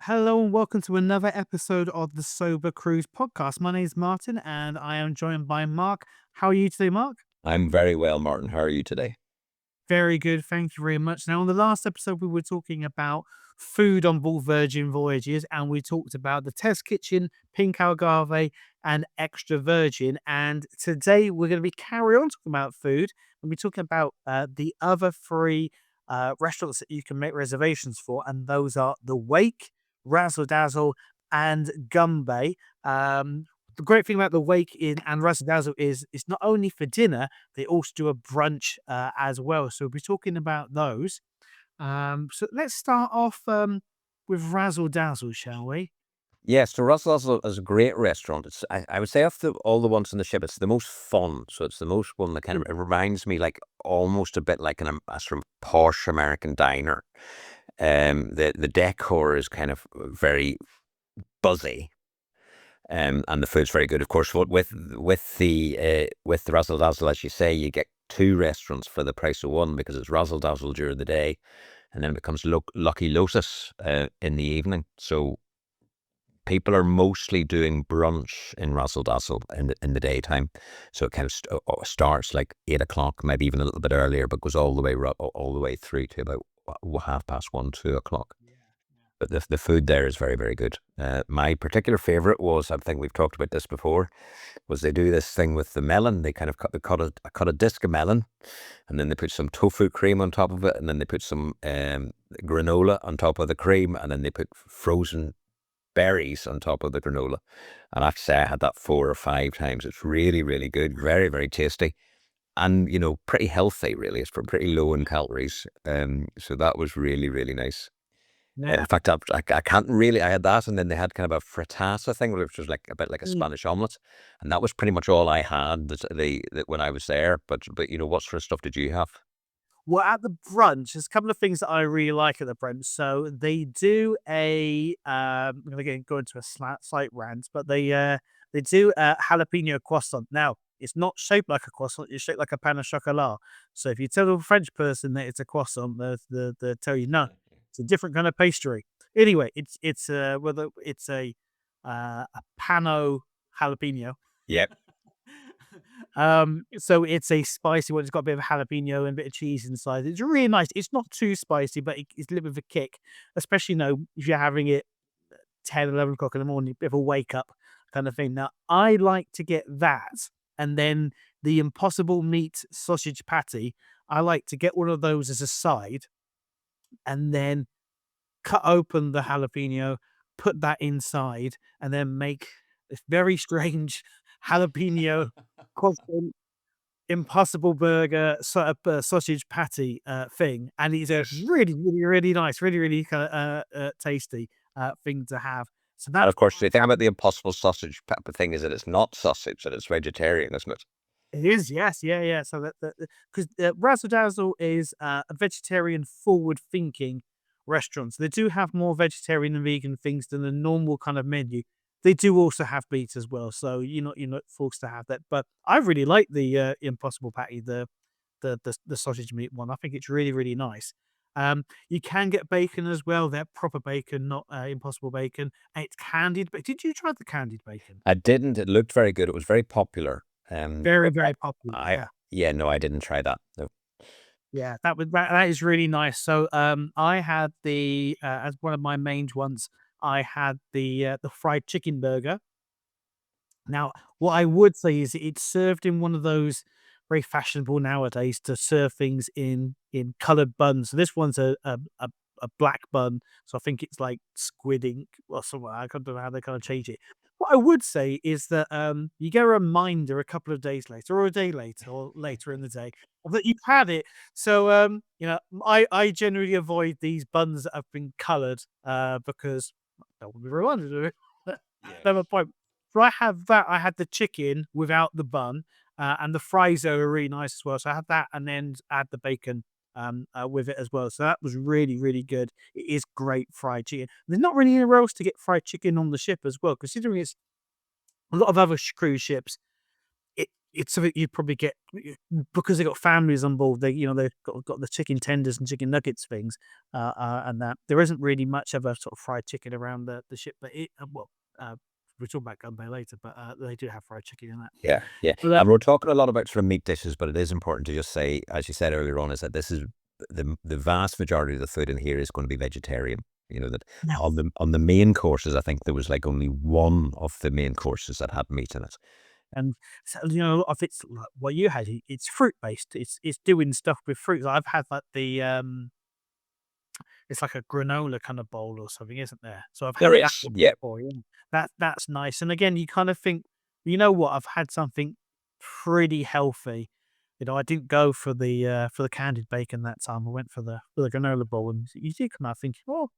Hello and welcome to another episode of the Sober Cruise podcast. My name is Martin and I am joined by Mark. How are you today, Mark? I'm very well, Martin. How are you today? Very good. Thank you very much. Now, on the last episode, we were talking about food on board Virgin Voyages and we talked about the test kitchen, pink agave, and extra virgin. And today, we're going to be carry on talking about food and we're talking about the other three restaurants that you can make reservations for. And those are The Wake, Razzle Dazzle, and Gunbae. The great thing about the Wake in and Razzle Dazzle is it's not only for dinner, they also do a brunch as well. So we'll be talking about those. So let's start off with Razzle Dazzle, shall we? Yes, so Razzle Dazzle is a great restaurant. I would say of all the ones on the ship, it's the most fun. So it's the most one that kind Mm. of it reminds me like almost a bit like a sort of posh American diner. The decor is kind of very buzzy. And the food's very good. Of course, with the Razzle Dazzle, as you say, you get two restaurants for the price of one because it's Razzle Dazzle during the day, and then it becomes Lucky Lotus in the evening. So people are mostly doing brunch in Razzle Dazzle in the daytime. So it kind of starts like 8 o'clock, maybe even a little bit earlier, but goes all the way through to about 1:30, 2 o'clock. Yeah, yeah. But the food there is very, very good. My particular favorite was, I think we've talked about this before, was they do this thing with the melon. They kind of cut a disc of melon, and then they put some tofu cream on top of it, and then they put some granola on top of the cream, and then they put frozen berries on top of the granola. And I have to say, I had that 4 or 5 times. It's really, really good. Very, very tasty. And, pretty healthy, really. It's pretty low in calories. So that was really, really nice. Yeah. In fact, I can't really. I had that, and then they had kind of a frittata thing, which was like a bit like a Mm. Spanish omelet, and that was pretty much all I had when I was there. But what sort of stuff did you have? Well, at the brunch, there's a couple of things that I really like at the brunch. So they do I'm gonna go into a slight rant, but they do a jalapeno croissant. Now, it's not shaped like a croissant; it's shaped like a pain au chocolat. So if you tell a French person that it's a croissant, they'll tell you no, it's a different kind of pastry. Anyway, it's whether it's a pano jalapeno. Yep. So it's a spicy one. It's got a bit of jalapeno and a bit of cheese inside. It's really nice. It's not too spicy, but it's a little bit of a kick, especially, if you're having it 10, 11 o'clock in the morning, a bit of a wake up kind of thing. Now, I like to get that and then the impossible meat sausage patty. I like to get one of those as a side and then cut open the jalapeno, put that inside, and then make this very strange jalapeno croissant Impossible Burger sausage patty, thing, and it's a really, really, really nice, really, really kinda, tasty, thing to have. So And that's of course, the thing about the Impossible Sausage pepper thing is that it's not sausage; that it's vegetarian, isn't it? it is, yes, yeah, yeah. So that 'cause, Razzle Dazzle is, a vegetarian forward-thinking restaurant. So they do have more vegetarian and vegan things than the normal kind of menu. They do also have meat as well, so you're not forced to have that. But I really like the, Impossible Patty, the sausage meat one. I think it's really, really nice. You can get bacon as well. They're proper bacon, not impossible bacon. And it's candied. But did you try the candied bacon? I didn't. It looked very good. It was very popular. Very, But very popular. I Yeah. yeah, no, I didn't try that. No. Yeah, that is really nice. So, I had as one of my main ones, I had the fried chicken burger. Now, what I would say is it's served in one of those very fashionable nowadays to serve things in coloured buns. So this one's a black bun, so I think it's like squid ink or something. I don't know how they kind of change it. What I would say is that you get a reminder a couple of days later, or a day later, or later in the day, that you've had it. So I generally avoid these buns that have been coloured because I don't want to be reminded of it. Yeah. Never point. So I have that. I had the chicken without the bun, and the fries are really nice as well. So I had that, and then add the bacon with it as well. So that was really, really good. It is great fried chicken. There's not really anywhere else to get fried chicken on the ship as well, considering it's a lot of other cruise ships. it's something you'd probably get because they got families on board. They've got the chicken tenders and chicken nuggets things, and that there isn't really much of a sort of fried chicken around the ship. But we'll talk about Gunbae later, but they do have fried chicken in that. Yeah, yeah. But And we're talking a lot about sort of meat dishes, but it is important to just say, as you said earlier on, is that this is the vast majority of the food in here is going to be vegetarian. That now, on the main courses, I think there was like only one of the main courses that had meat in it. and so, a lot of it's like what you had. It's fruit based. It's doing stuff with fruit. I've had like it's like a granola kind of bowl or something, isn't there? So I've There had that is, one yeah. before, yeah. That's nice. And again, you kind of think, you know what? I've had something pretty healthy. I didn't go for the candied bacon that time. I went for the granola bowl, and you do come out thinking, oh,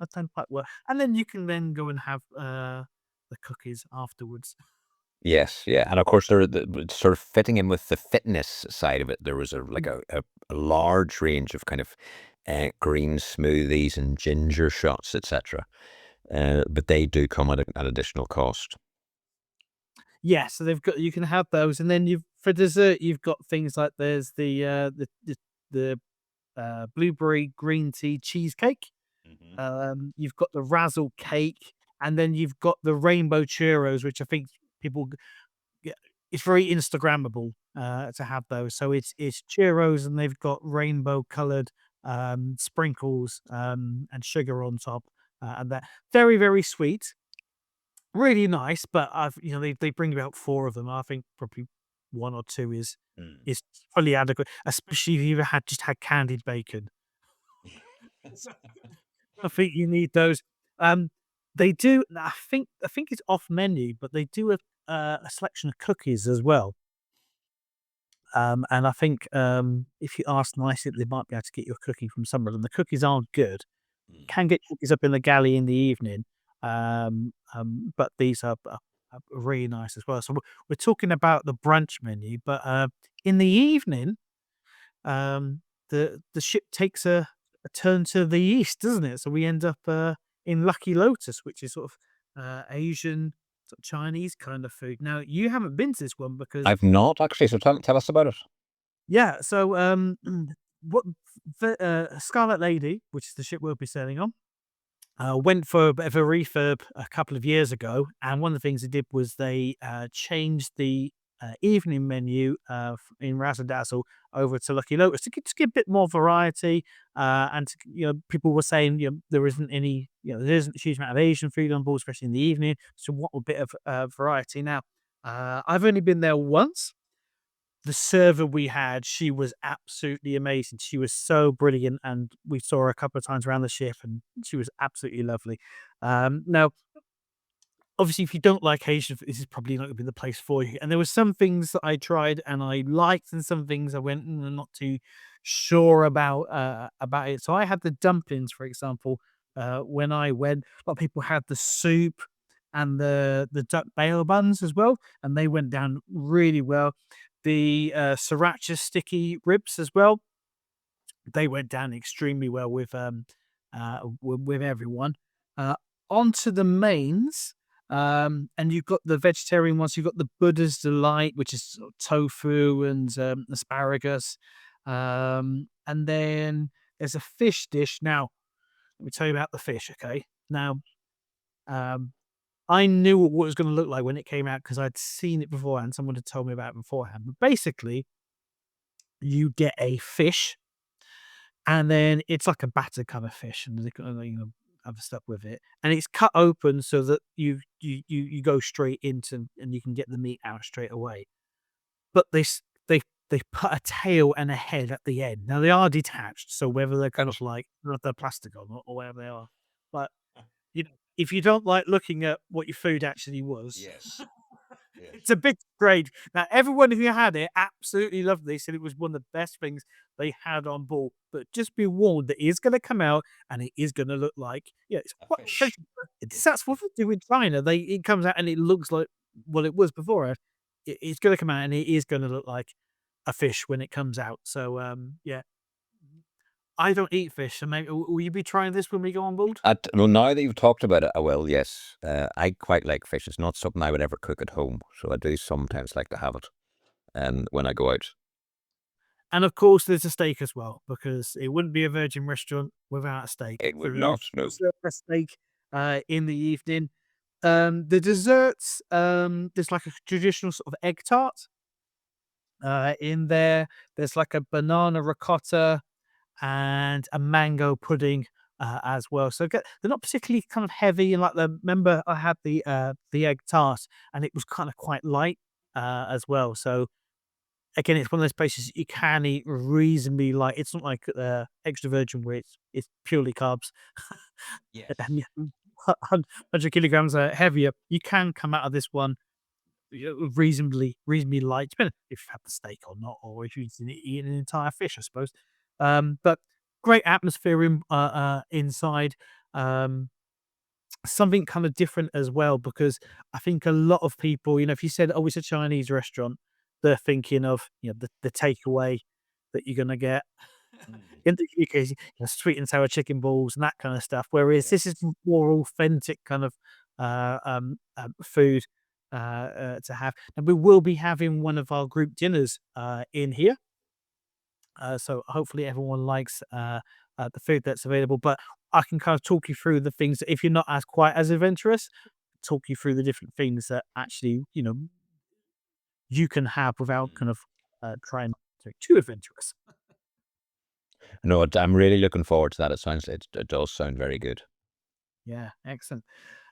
I've done quite well. And then you can then go and have the cookies afterwards. Yes, yeah, and of course, sort of fitting in with the fitness side of it, there was a large range of kind of green smoothies and ginger shots, etc. But they do come at an additional cost. Yeah, so you can have those, and then you've for dessert you've got things like there's the blueberry green tea cheesecake. Hmm. You've got the razzle cake, and then you've got the rainbow churros, which I think people yeah, it's very Instagrammable to have those. So it's churros, and they've got rainbow colored sprinkles and sugar on top, and that very very sweet. Really nice, but they bring about 4 of them. I think probably 1 or 2 Mm. is fully adequate, especially if you've just had candied bacon. So, I think you need those. Um, they do I think it's off menu, but they do a selection of cookies as well. And I think, if you ask nicely, they might be able to get you a cookie from some of them. The cookies aren't good. Mm. Can get cookies up in the galley in the evening, but these are really nice as well. So we're talking about the brunch menu, but in the evening, the ship takes a turn to the east, doesn't it? So we end up in Lucky Lotus, which is sort of Asian, sort of Chinese kind of food. Now you haven't been to this one because I've not actually, so tell us about it. yeah. So what the Scarlet Lady, which is the ship we'll be sailing on. Went for a bit of a refurb a couple of years ago, and one of the things they did was they changed the evening menu in Razzle Dazzle over to Lucky Lotus to get a bit more variety. And people were saying there isn't any, there isn't a huge amount of Asian food on board, especially in the evening. So what a bit of variety. Now, I've only been there once. The server we had, she was absolutely amazing. She was so brilliant, and we saw her a couple of times around the ship, and she was absolutely lovely. Now, obviously, if you don't like Asian food, this is probably not going to be the place for you. And there were some things that I tried and I liked, and some things I went, I'm not too sure about it. So I had the dumplings, for example, when I went. A lot of people had the soup and the duck bale buns as well, and they went down really well. The sriracha sticky ribs as well, they went down extremely well with everyone. Uh, Onto the mains, and you've got the vegetarian ones. You've got the Buddha's delight, which is sort of tofu and asparagus, and then there's a fish dish. Now, let me tell you about the fish. Okay, now um, I knew what it was going to look like when it came out because I'd seen it beforehand. Someone had told me about it beforehand. But basically, you get a fish, and then it's like a batter kind of fish, and they got other stuff with it, and it's cut open so that you go straight into and you can get the meat out straight away. But they put a tail and a head at the end. Now they are detached, so whether they're kind of like they're plastic or whatever they are, but if you don't like looking at what your food actually was, Yes. Yes. it's a bit strange. Now, everyone who had it absolutely loved it. They said it was one of the best things they had on board. But just be warned that it is going to come out and it is going to look like, it's A what fish. that's what they do in China. It comes out and it looks like what it was before. It's going to come out and it is going to look like a fish when it comes out. So, yeah, I don't eat fish. So maybe will you be trying this when we go on board? Well, now that you've talked about it, I will, yes. I quite like fish. It's not something I would ever cook at home, so I do sometimes like to have it. when I go out. And of course, there's a steak as well, because it wouldn't be a Virgin restaurant without a steak. It So would we will not, no. serve a steak in the evening. The desserts, there's like a traditional sort of egg tart in there. There's like a banana ricotta and a mango pudding as well. So they're not particularly kind of heavy. And like remember, I had the egg tart, and it was kind of quite light as well. So again, it's one of those places you can eat reasonably light. It's not like extra virgin where it's purely carbs. Yes. And yeah, 100 kilograms heavier. You can come out of this one reasonably light, depending if you have the steak or not, or if you eat an entire fish, I suppose. But great atmosphere inside. Um, Something kind of different as well, because I think a lot of people, if you said, "Oh, it's a Chinese restaurant," they're thinking of the takeaway that you're gonna get. Mm. In the UK, sweet and sour chicken balls and that kind of stuff. Whereas Yeah. this is more authentic kind of food to have. And we will be having one of our group dinners in here. So hopefully everyone likes the food that's available. But I can kind of talk you through the things that if you're not as quite as adventurous, talk you through the different things that actually you can have without Mm. kind of trying to be too adventurous. No, I'm really looking forward to that. It does sound very good. Yeah, excellent.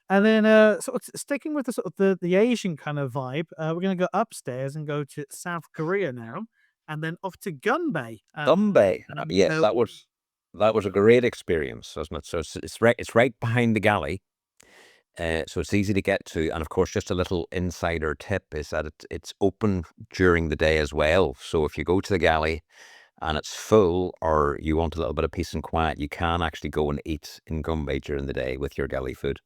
And then, sort of sticking with the sort of the Asian kind of vibe, we're gonna go upstairs and go to South Korea now, and then off to Gunbae. Gunbae, yes, So that was a great experience, wasn't it? So it's right behind the galley, so it's easy to get to. And of course, just a little insider tip is that it's open during the day as well. So if you go to the galley and it's full, or you want a little bit of peace and quiet, you can actually go and eat in Gunbae during the day with your galley food.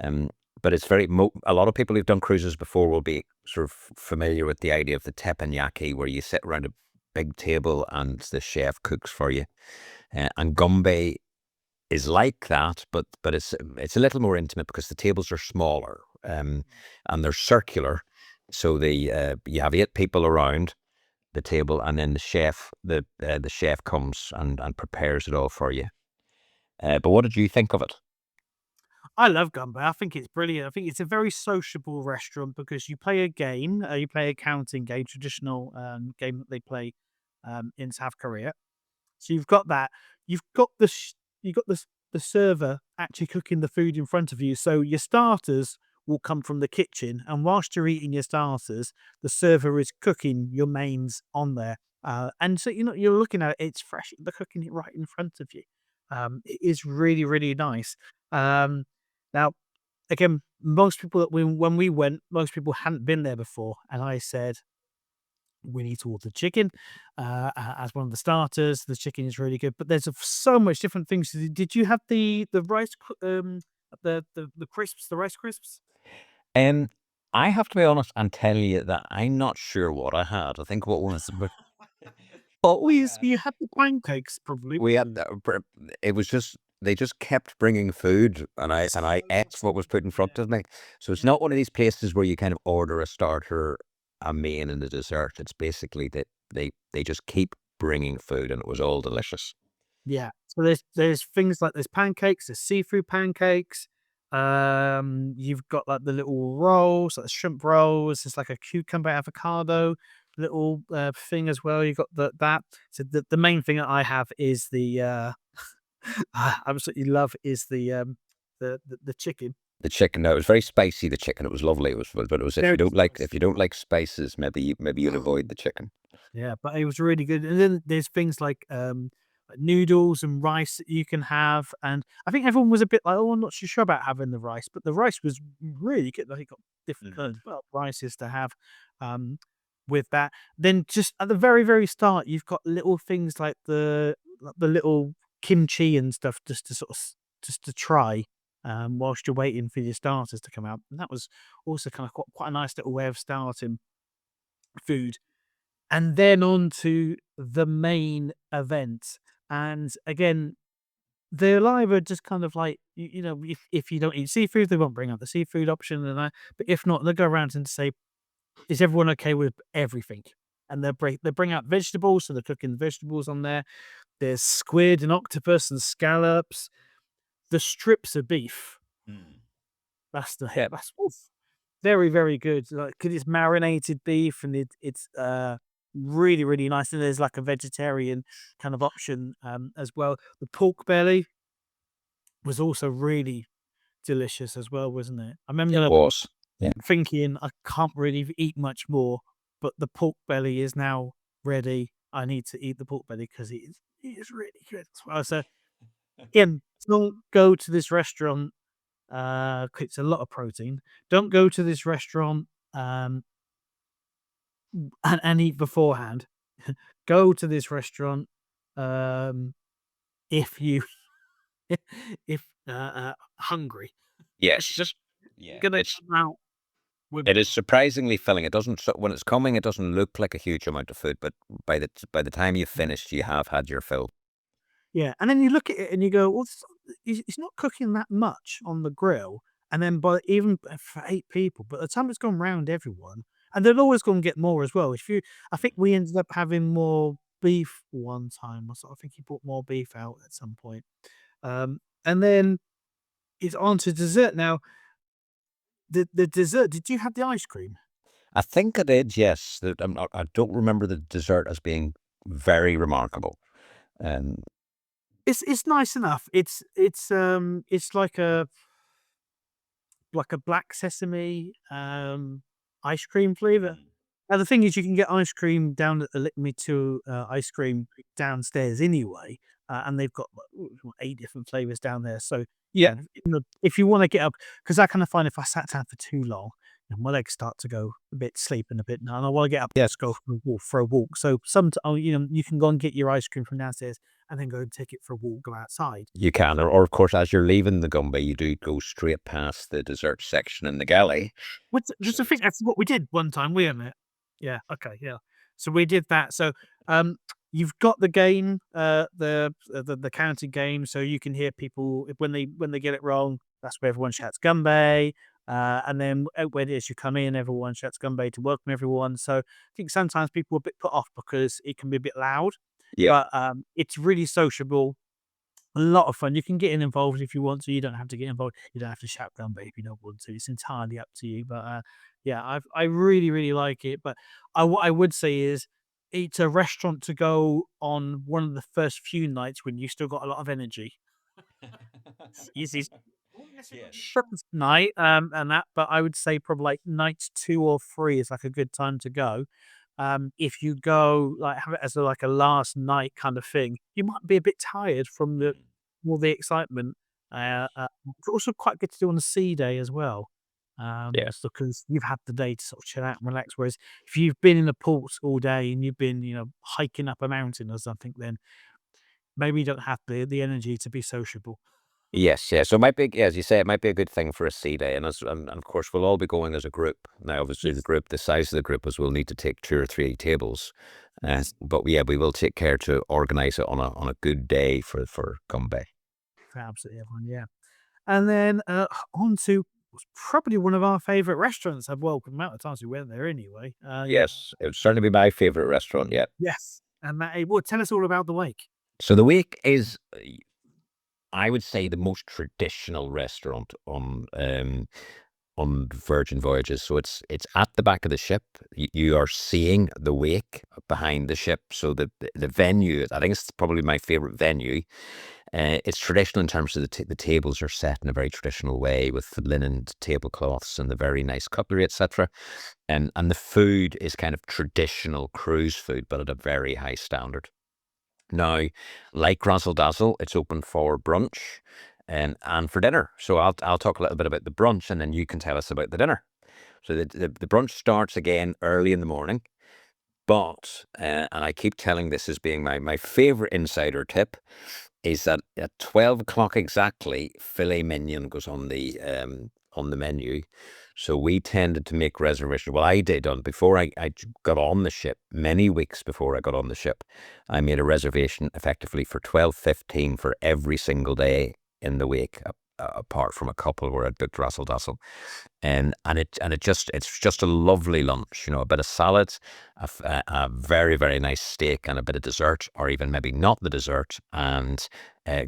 Um, but it's a lot of people who've done cruises before will be sort of familiar with the idea of the teppanyaki, where you sit around a big table and the chef cooks for you. And Gunbae is like that, but it's a little more intimate because the tables are smaller, and they're circular. So you have 8 people around the table, and then the chef comes and prepares it all for you. But what did you think of it? I love Gunbae. I think it's brilliant. I think it's a very sociable restaurant because you play a game, you play a counting game, traditional game that they play in South Korea. So you've got that. You've got you've got the server actually cooking the food in front of you. So your starters will come from the kitchen, and whilst you're eating your starters, the server is cooking your mains on there. And so you're looking at it, it's fresh. They're cooking it right in front of you. It is really nice. Um, Now, again, most people that when we went, most people hadn't been there before, and I said we need to order chicken as one of the starters. The chicken is really good, but there's so much different things. Did you have the rice, the crisps, the rice crisps? Um, I have to be honest and tell you that I'm not sure what I had. I think what Oh, I yes, had you had the pancakes probably. we had it was just they just kept bringing food, and I ate what was put in front of me. So it's not one of these places where you kind of order a starter, a main, and a dessert. It's basically that they just keep bringing food, and it was all delicious. Yeah. So there's things like there's pancakes, there's seafood pancakes. You've got like the little rolls, like the shrimp rolls. There's like a cucumber avocado little thing as well. You got that. So the main thing that I have is the I absolutely love is the chicken. The chicken, no, it was very spicy. The chicken, it was lovely. It was, but it was Very if you spicy. don't like spices, maybe you'd avoid the chicken. Yeah, but it was really good. And then there's things like noodles and rice that you can have. And I think everyone was a bit like, "Oh, I'm not too sure about having the rice," but the rice was really good. Like, got different Mhm. kinds of rices to have um, with that. Then just at the very start, you've got little things like the little kimchi and stuff, just to sort of just to try whilst you're waiting for your starters to come out. And that was also kind of quite a nice little way of starting food, and then on to the main event. And again, they're either just kind of like, if you don't eat seafood, they won't bring out the seafood option. But if not, they'll go around and say, is everyone okay with everything? and they bring out vegetables, so they're cooking the vegetables on there. There's squid and octopus and scallops. The strips of beef. That's the hit. That's oof, very, very good. Like, 'cause it's marinated beef and it's really, really nice. And there's like a vegetarian kind of option as well. The pork belly was also really delicious as well, wasn't it? I It remember was. Yeah. thinking I can't really eat much more, but the pork belly is now ready. I need to eat the pork belly because it is really good as well. So again, don't go to this restaurant. 'Cause it's a lot of protein. Don't go to this restaurant and eat beforehand. Go to this restaurant if you if hungry. Yes. It's just Yeah. gonna come out with It is surprisingly filling. It doesn't when it's coming, it doesn't look like a huge amount of food, but by the time you've finished, you have had your fill. yeah, and then you look at it and you go, well, it's not cooking that much on the grill. And then by even for 8 people, but the time it's gone round everyone, and they're always going to get more as well. I think we ended up having more beef one time. Or so I think he brought more beef out at some point. And then it's on to dessert. Now, the dessert. Did you have the ice cream? I think I did, yes. I don't remember the dessert as being very remarkable. Um, It's nice enough. It's like a black sesame ice cream flavor. Now the thing is, you can get ice cream down at the Lick Me Too ice cream downstairs anyway, and they've got what, 8 different flavors down there. So yeah, if you want to get up, because I kind of find if I sat down for too long, my legs start to go a bit sleeping a bit now, and I want to get up and yes, just go for a walk. So you can go and get your ice cream from downstairs, and then go and take it for a walk, go outside. you can. Or of course, as you're leaving the Gunbae, you do go straight past the dessert section in the galley. Which just I think that's what we did one time, weren't it? Yeah, okay, yeah. So we did that. So, you've got the game, the counting game, so you can hear people when they get it wrong, that's where everyone shouts "Gunbae," and then when it is you come in, everyone shouts "Gunbae" to welcome everyone. So I think sometimes people are a bit put off because it can be a bit loud, Yeah. but, it's really sociable. A lot of fun. You can get involved if you want to. You don't have to get involved. You don't have to shout "Gunbae" if you don't want to. It's entirely up to you. But yeah, I really really like it. But what I would say is, it's a restaurant to go on one of the first few nights when you still got a lot of energy. Yes, it's not necessarily Yes. first night and that, but I would say probably like nights 2 or 3 is like a good time to go. If you go like have it as like a last night kind of thing, you might be a bit tired from the all the excitement. It's also quite good to do on a sea day as well. Yeah. So because you've had the day to sort of chill out and relax. Whereas if you've been in the port all day and you've been, hiking up a mountain or something, then maybe you don't have the energy to be sociable. Yes, yeah. So it might be, yeah, as you say, it might be a good thing for a sea day, and of course we'll all be going as a group. Now, obviously, Yes. the size of the group is we'll need to take 2 or 3 tables, Yes. but yeah, we will take care to organise it on a good day for Gunbae. For absolutely everyone, yeah. And then, on to what's probably one of our favourite restaurants. Well, the amount of times we went there anyway. Yes, it would certainly be my favourite restaurant yet. Yes. And that well, tell us all about the wake. So the Wake is, I would say, the most traditional restaurant on Virgin Voyages. So it's at the back of the ship. You are seeing the wake behind the ship. So the venue, I think it's probably my favorite venue. It's traditional in terms of the tables are set in a very traditional way with the linen tablecloths and the very nice cutlery, etc. And the food is kind of traditional cruise food, but at a very high standard. Now, like Razzle Dazzle, it's open for brunch and for dinner. So I'll talk a little bit about the brunch, and then you can tell us about the dinner. So the brunch starts again early in the morning, but and I keep telling this as being my favorite insider tip is that at 12 o'clock exactly, filet mignon goes on the menu. So we tended to make reservations. Well, I did before I got on the ship, many weeks before I got on the ship, I made a reservation effectively for 12:15 for every single day in the week apart from a couple where I booked Razzle Dazzle. It's just a lovely lunch, a bit of salad, a very, very nice steak and a bit of dessert, or even maybe not the dessert, and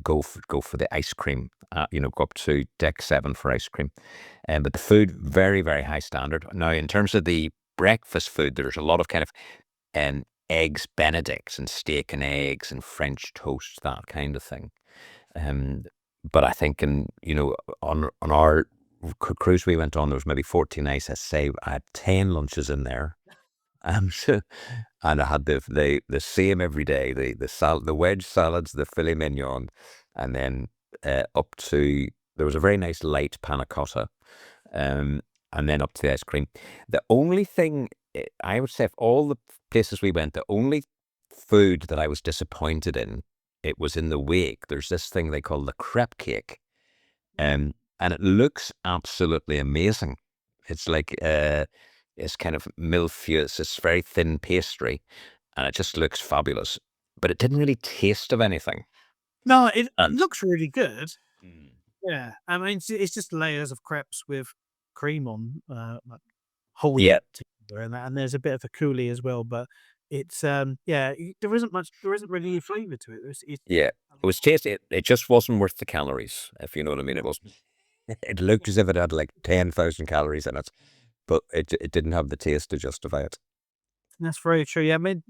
go for the ice cream. Go up to deck 7 for ice cream. But the food, very, very high standard. Now, in terms of the breakfast food, there's a lot of kind of eggs Benedicts and steak and eggs and French toast, that kind of thing. But I think on our cruise we went on, there was maybe 14 nights. I say I had 10 lunches in there. So, and I had the same every day, the wedge salads, the filet mignon, and then up to, there was a very nice light panna cotta, and then up to the ice cream. The only thing, I would say, of all the places we went, the only food that I was disappointed in, it was in the wake. There's this thing they call the crepe cake, and it looks absolutely amazing. It's like it's kind of millefeuille. It's this very thin pastry, and it just looks fabulous. But it didn't really taste of anything. No, it And looks really good. Mm. Yeah, I mean, it's just layers of crepes with cream on, like holding Yeah, it together, and there's a bit of a coulis as well, but it's, yeah, there isn't really any flavour to it. It's yeah. It was tasty. It just wasn't worth the calories, if you know what I mean. It wasn't. It looked as if it had like 10,000 calories in it, but it didn't have the taste to justify it. That's very true. Yeah, I mean,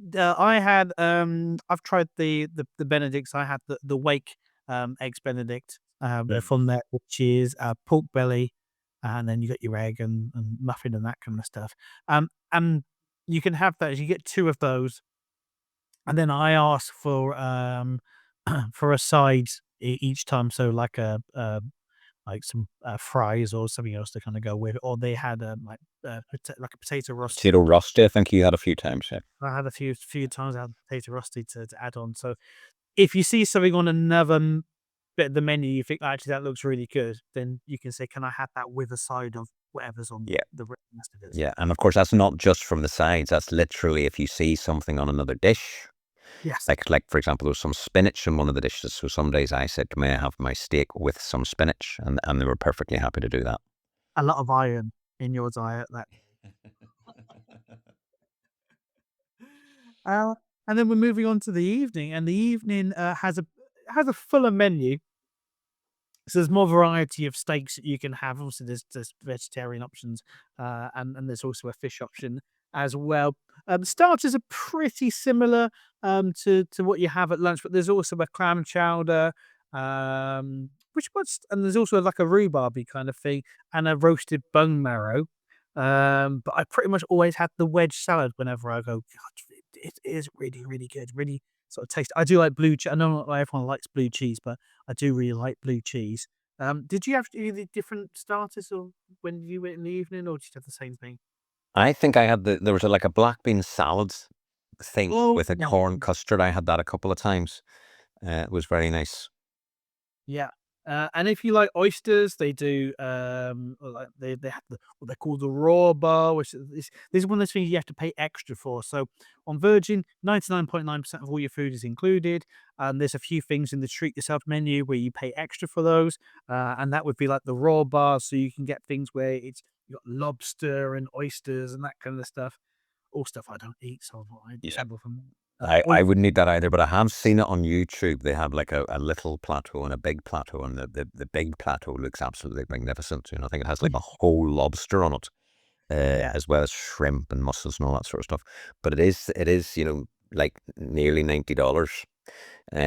I've tried the Benedicts. I had the Wake eggs Benedict Mm. from there, which is pork belly, and then you got your egg and muffin and that kind of stuff. And you can have those. You get two of those, and then I ask for for a side each time. So like some fries or something else to kind of go with, or they had like a potato roast. Potato rusty, I think you had a few times. Yeah. I had a few times I had potato rusty to add on. So if you see something on another bit of the menu, you think actually that looks really good, then you can say, "Can I have that with a side of whatever's on Yeah. the rest of it?" Yeah, and of course, that's not just from the sides. That's literally if you see something on another dish. Yes, Like for example, there was some spinach in one of the dishes. So some days I said, "May I have my steak with some spinach?" And they were perfectly happy to do that. a lot of iron in your diet. That, uh, and then we're moving on to the evening, and the evening has a fuller menu. So there's more variety of steaks that you can have. Obviously, there's vegetarian options, and there's also a fish option as well. Starters are pretty similar to what you have at lunch, but there's also a clam chowder, and there's also like a rhubarby kind of thing, and a roasted bone marrow. But I pretty much always had the wedge salad whenever I go. God, it is really, really good. Really sort of taste. I do like blue cheese. I know not everyone likes blue cheese, but I do really like blue cheese. Did you have any different starters or when you went in the evening, or did you have the same thing? I think I had there was like a black bean salad thing Oh, with a yeah. corn custard. I had that a couple of times. It was very nice. Yeah. And if you like oysters, they do like they have what they call the raw bar, which this is one of those things you have to pay extra for. So on Virgin, 99.9% of all your food is included. And there's a few things in the treat yourself menu where you pay extra for those. And that would be like the raw bar, so you can get things where it's you got lobster and oysters and that kind of stuff. All stuff I don't eat, so I'm not Yeah. able from I wouldn't eat that either, but I have seen it on YouTube. They have like a little plateau and a big plateau, and the big plateau looks absolutely magnificent. I think it has like a whole lobster on it, yeah. as well as shrimp and mussels and all that sort of stuff. But it is, like nearly $90.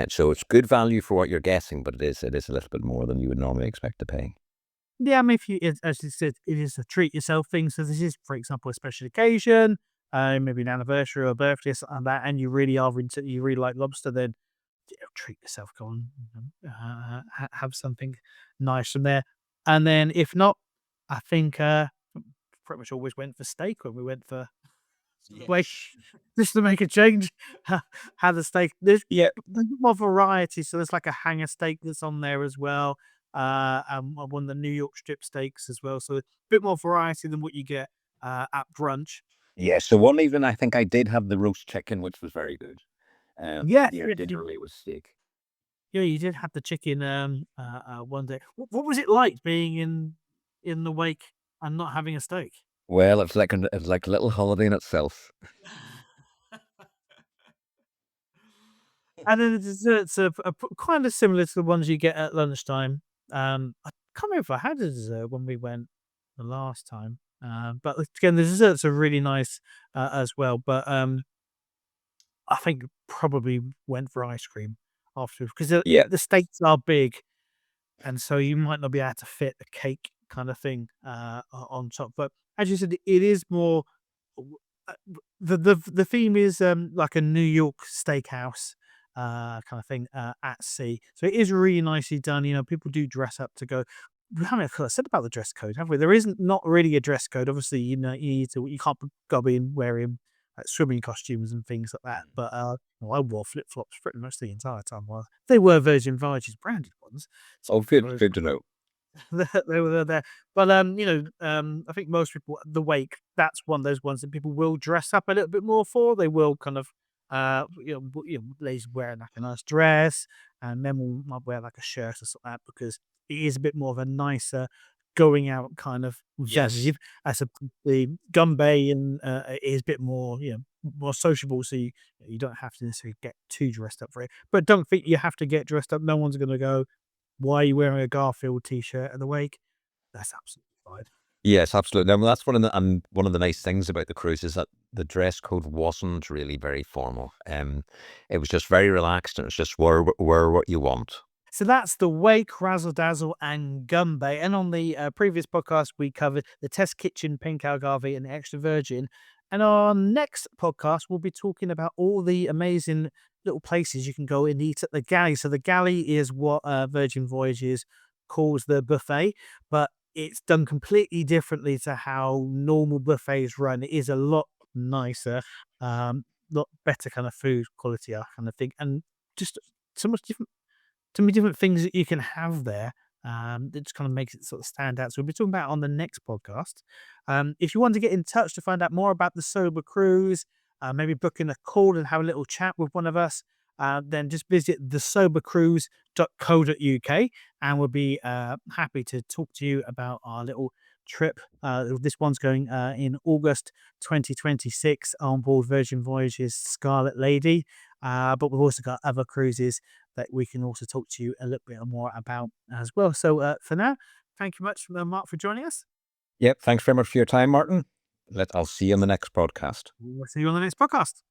So it's good value for what you're getting, but it is a little bit more than you would normally expect to pay. Yeah, I mean, if you, as you said, it is a treat yourself thing. So this is, for example, a special occasion, maybe an anniversary or a birthday or something like that, and you really like lobster, then treat yourself. Go on, have something nice from there. And then if not, I think pretty much always went for steak when we went for like just to make a change. Have the steak. Yeah. There's more variety, so there's like a hanger steak that's on there as well. And one of the New York strip steaks as well. So a bit more variety than what you get at brunch. Yeah, so one evening I think I did have the roast chicken, which was very good. Yeah, Yeah, yeah, dinner really was steak. Yeah, you did have the chicken one day. What was it like being in the wake and not having a steak? Well, it's like a little holiday in itself. And then the desserts are kind of similar to the ones you get at lunchtime. I can't remember if I had a dessert when we went the last time. But again, the desserts are really nice as well. But I think probably went for ice cream afterwards because Yeah. the steaks are big, and so you might not be able to fit a cake kind of thing on top. But as you said, it is more. The theme is like a New York steakhouse kind of thing at sea. So it is really nicely done. You know, people do dress up to go. We haven't said about the dress code, have we? There isn't not really a dress code. Obviously, you know, you can't go in wearing like swimming costumes and things like that. But well, I wore flip flops pretty much the entire time. Well, they were Virgin Voyages branded ones, Oh, so good, good to know. they were there. But you know, I think most people the wake, that's one of those ones that people will dress up a little bit more for. They will kind of ladies wearing like a nice dress, and men will might wear like a shirt or something like that because it is a bit more of a nicer going out kind of Yes. vibe as a the Gunbae and is a bit more more sociable, so you don't have to necessarily get too dressed up for it. But don't think you have to get dressed up. No one's going to go, why are you wearing a Garfield t-shirt at the wake? That's absolutely fine. Yes, absolutely. Now, that's one of the nice things about the cruise is that the dress code wasn't really very formal. It was just very relaxed, and it's just wear what you want. So that's the Wake, Razzle Dazzle, and Gunbae. And on the previous podcast, we covered the Test Kitchen, Pink Agave, and Extra Virgin. And our next podcast, we'll be talking about all the amazing little places you can go and eat at the galley. So the galley is what Virgin Voyages calls the buffet, but it's done completely differently to how normal buffets run. It is a lot nicer, lot better kind of food quality, I kind of think, and just so much different too many different things that you can have there. That just kind of makes it sort of stand out. So we'll be talking about it on the next podcast. If you want to get in touch to find out more about the sober cruise, maybe booking a call and have a little chat with one of us, then just visit thesobercruise.co.uk and we'll be happy to talk to you about our little trip. This one's going in August 2026 on board Virgin Voyages Scarlet Lady. But we've also got other cruises that we can also talk to you a little bit more about as well. So for now, thank you much, Mark, for joining us. Yep. Thanks very much for your time, Martin. I'll see you in the next podcast. We'll see you on the next podcast.